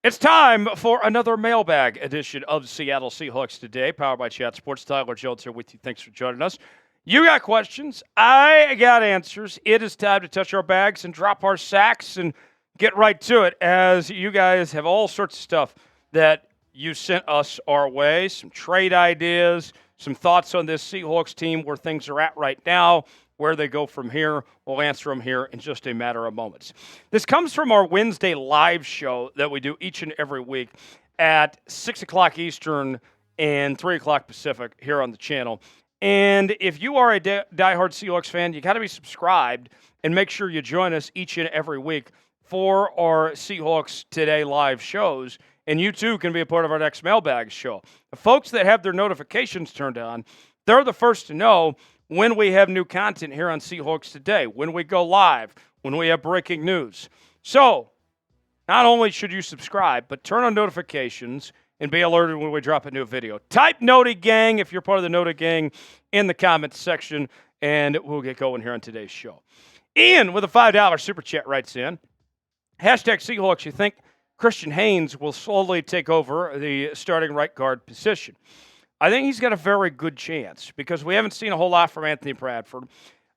It's time for another mailbag edition of Seattle Seahawks Today, powered by Chat Sports. Tyler Jones here with you. Thanks for joining us. You got questions. I got answers. It is time to touch our bags and drop our sacks and get right to it, as you guys have all sorts of stuff that you sent us our way, some trade ideas, some thoughts on this Seahawks team, where things are at right now, where they go from here. We'll answer them here in just a matter of moments. This comes from our Wednesday live show that we do each and every week at 6 o'clock Eastern and 3 o'clock Pacific here on the channel. And if you are a diehard Seahawks fan, you got to be subscribed and make sure you join us each and every week for our Seahawks Today live shows. And you too can be a part of our next mailbag show. The folks that have their notifications turned on, they're the first to know when we have new content here on Seahawks Today, when we go live, when we have breaking news. So, not only should you subscribe, but turn on notifications and be alerted when we drop a new video. Type Noti Gang if you're part of the Noti Gang in the comments section, and we'll get going here on today's show. Ian with a $5 super chat writes in, hashtag Seahawks, you think Christian Haynes will slowly take over the starting right guard position? I think he's got a very good chance because we haven't seen a whole lot from Anthony Bradford.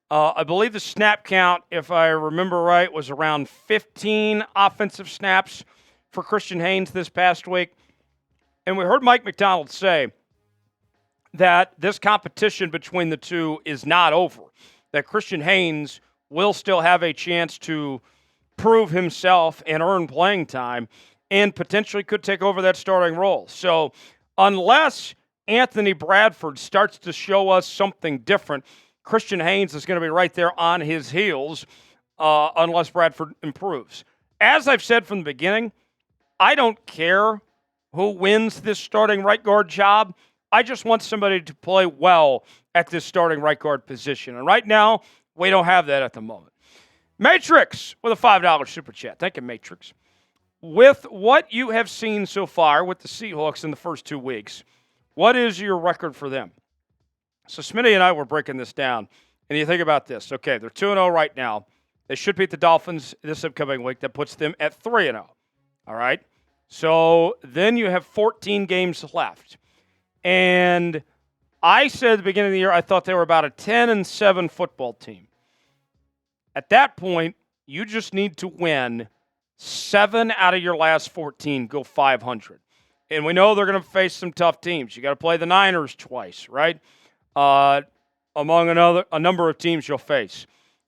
I believe the snap count, if I remember right, was around 15 offensive snaps for Christian Haynes this past week. And we heard Mike Macdonald say that this competition between the two is not over, that Christian Haynes will still have a chance to prove himself and earn playing time and potentially could take over that starting role. So unless Anthony Bradford starts to show us something different, Christian Haynes is going to be right there on his heels unless Bradford improves. As I've said from the beginning, I don't care who wins this starting right guard job. I just want somebody to play well at this starting right guard position. And right now, we don't have that at the moment. Matrix with a $5 super chat. Thank you, Matrix. With what you have seen so far with the Seahawks in the first 2 weeks, what is your record for them? So Smitty and I were breaking this down, and you think about this. Okay, they're 2-0 right now. They should beat the Dolphins this upcoming week. That puts them at 3-0. All right? So then you have 14 games left. And I said at the beginning of the year I thought they were about a 10-7 football team. At that point, you just need to win 7 out of your last 14, go 500. And we know they're going to face some tough teams. You got to play the Niners twice, right? Among a number of teams you'll face.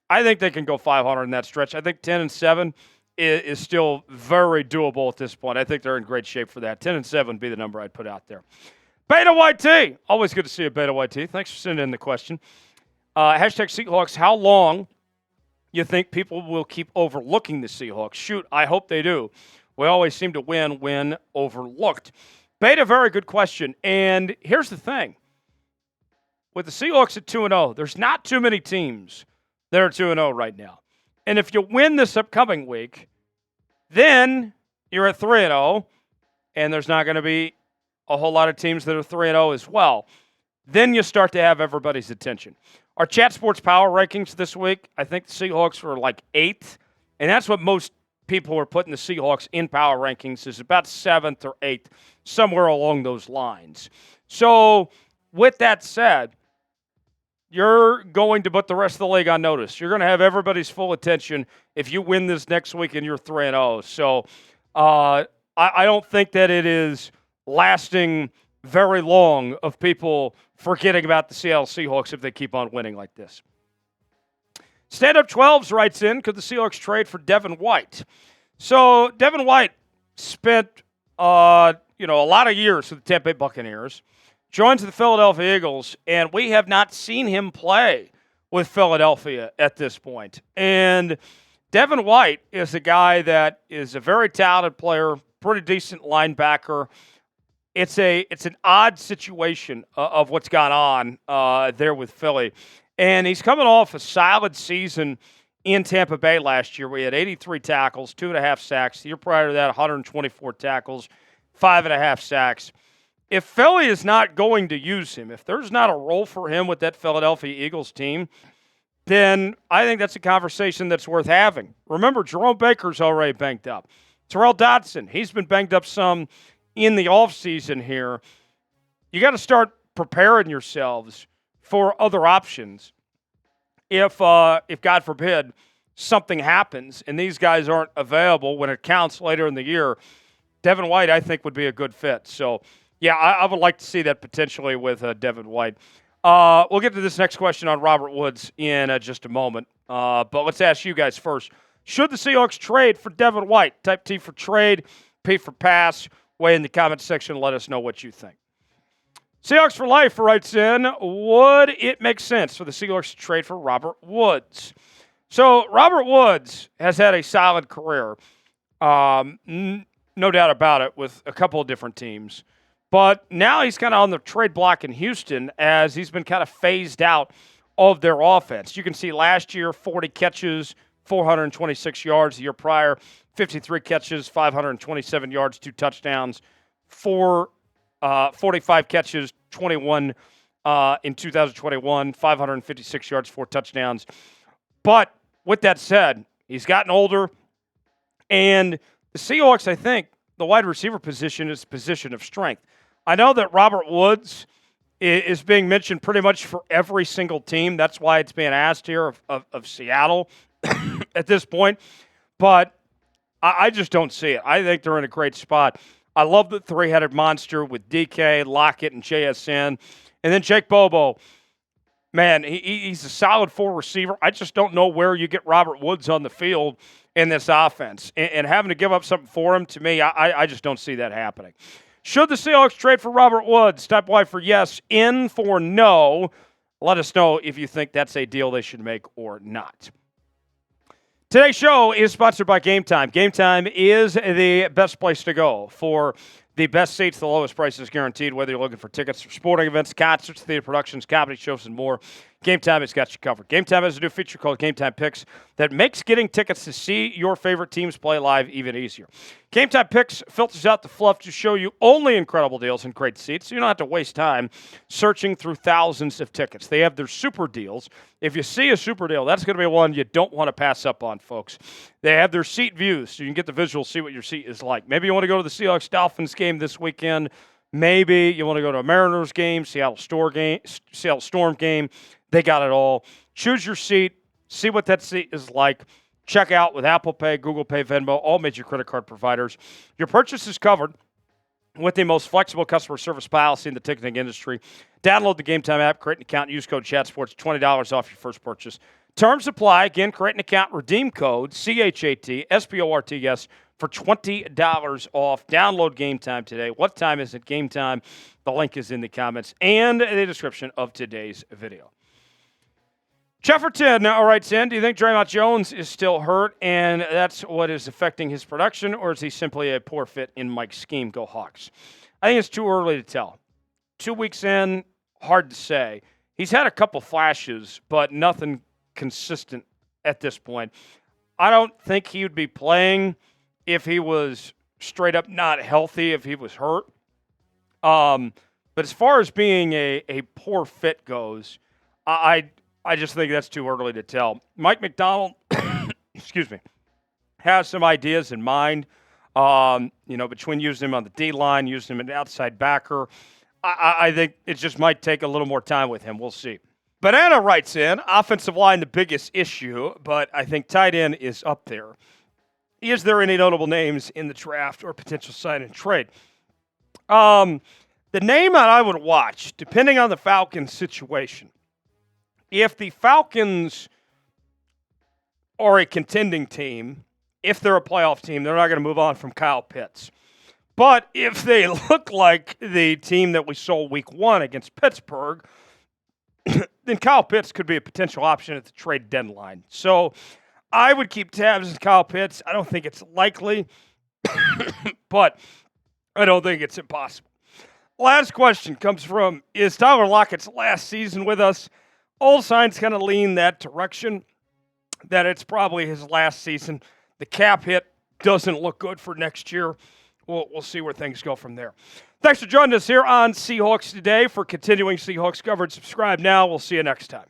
I think they can go 500 in that stretch. I think 10-7 is still very doable at this point. I think they're in great shape for that. 10-7 would be the number I'd put out there. Beta YT. Always good to see you, Beta YT. Thanks for sending in the question. Hashtag Seahawks, how long you think people will keep overlooking the Seahawks? Shoot, I hope they do. We always seem to win when overlooked. Beta, very good question. And here's the thing. With the Seahawks at 2-0, there's not too many teams that are 2-0 right now. And if you win this upcoming week, then you're at 3-0, and there's not going to be a whole lot of teams that are 3-0 as well. Then you start to have everybody's attention. Our Chat Sports Power Rankings this week, I think the Seahawks were like 8th, and that's what most people are putting the Seahawks in power rankings, is about 7th or 8th, somewhere along those lines. So with that said, you're going to put the rest of the league on notice. You're going to have everybody's full attention if you win this next week and you're 3-0. So I don't think that it is lasting very long of people forgetting about the Seattle Seahawks if they keep on winning like this. Stand Up 12s writes in, could the Seahawks trade for Devin White? So Devin White spent a lot of years with the Tampa Bay Buccaneers, joins the Philadelphia Eagles, and we have not seen him play with Philadelphia at this point. And Devin White is a guy that is a very talented player, pretty decent linebacker. It's an odd situation of what's gone on there with Philly. And he's coming off a solid season in Tampa Bay last year. We had 83 tackles, 2.5 sacks. The year prior to that, 124 tackles, 5.5 sacks. If Philly is not going to use him, if there's not a role for him with that Philadelphia Eagles team, then I think that's a conversation that's worth having. Remember, Jerome Baker's already banked up. Terrell Dodson, he's been banged up some in the offseason here. You got to start preparing yourselves for other options. If God forbid, something happens and these guys aren't available when it counts later in the year, Devin White, I think, would be a good fit. So, yeah, I would like to see that potentially with Devin White. We'll get to this next question on Robert Woods in just a moment. But let's ask you guys first. Should the Seahawks trade for Devin White? Type T for trade, P for pass. Weigh in the comment section. Let us know what you think. Seahawks for Life writes in, would it make sense for the Seahawks to trade for Robert Woods? So Robert Woods has had a solid career, no doubt about it, with a couple of different teams. But now he's kind of on the trade block in Houston as he's been kind of phased out of their offense. You can see last year, 40 catches, 426 yards. The year prior, 53 catches, 527 yards, 2 touchdowns, 45 catches, 21 in 2021, 556 yards, 4 touchdowns. But with that said, he's gotten older, and the Seahawks, I think, the wide receiver position is a position of strength. I know that Robert Woods is being mentioned pretty much for every single team. That's why it's being asked here of Seattle at this point. But I just don't see it. I think they're in a great spot. I love the three-headed monster with DK, Lockett, and JSN. And then Jake Bobo. Man, he's a solid 4 receiver. I just don't know where you get Robert Woods on the field in this offense. And having to give up something for him, to me, I just don't see that happening. Should the Seahawks trade for Robert Woods? Type Y for yes, N for no. Let us know if you think that's a deal they should make or not. Today's show is sponsored by Game Time. Game Time is the best place to go for the best seats, the lowest prices guaranteed, whether you're looking for tickets for sporting events, concerts, theater productions, comedy shows, and more. Game Time has got you covered. Game Time has a new feature called Game Time Picks that makes getting tickets to see your favorite teams play live even easier. Game Time Picks filters out the fluff to show you only incredible deals and great seats, so you don't have to waste time searching through thousands of tickets. They have their super deals. If you see a super deal, that's going to be one you don't want to pass up on, folks. They have their seat views, so you can get the visual, see what your seat is like. Maybe you want to go to the Seahawks Dolphins game this weekend. Maybe you want to go to a Mariners game, Seattle Storm game. They got it all. Choose your seat. See what that seat is like. Check out with Apple Pay, Google Pay, Venmo, all major credit card providers. Your purchase is covered with the most flexible customer service policy in the ticketing industry. Download the Game Time app, create an account, use code ChatSports, $20 off your first purchase. Terms apply. Again, create an account, redeem code CHATSPORTS for $20 off. Download Game Time today. What time is it? Game Time. The link is in the comments and the description of today's video. Jefferton writes in, do you think Draymond Jones is still hurt and that's what is affecting his production, or is he simply a poor fit in Mike's scheme? Go Hawks. I think it's too early to tell. 2 weeks in, hard to say. He's had a couple flashes, but nothing consistent at this point. I don't think he would be playing if he was straight up not healthy, if he was hurt. But as far as being a poor fit goes, I just think that's too early to tell. Mike Macdonald, excuse me, has some ideas in mind, between using him on the D-line, using him as an outside backer. I think it just might take a little more time with him. We'll see. Banana writes in, offensive line the biggest issue, but I think tight end is up there. Is there any notable names in the draft or potential sign and trade? The name that I would watch, depending on the Falcons situation, if the Falcons are a contending team, if they're a playoff team, they're not going to move on from Kyle Pitts. But if they look like the team that we saw week 1 against Pittsburgh, then Kyle Pitts could be a potential option at the trade deadline. So I would keep tabs on Kyle Pitts. I don't think it's likely, but I don't think it's impossible. Last question comes from, is Tyler Lockett's last season with us? All signs kind of lean that direction, that it's probably his last season. The cap hit doesn't look good for next year. We'll see where things go from there. Thanks for joining us here on Seahawks Today. For continuing Seahawks coverage, subscribe now. We'll see you next time.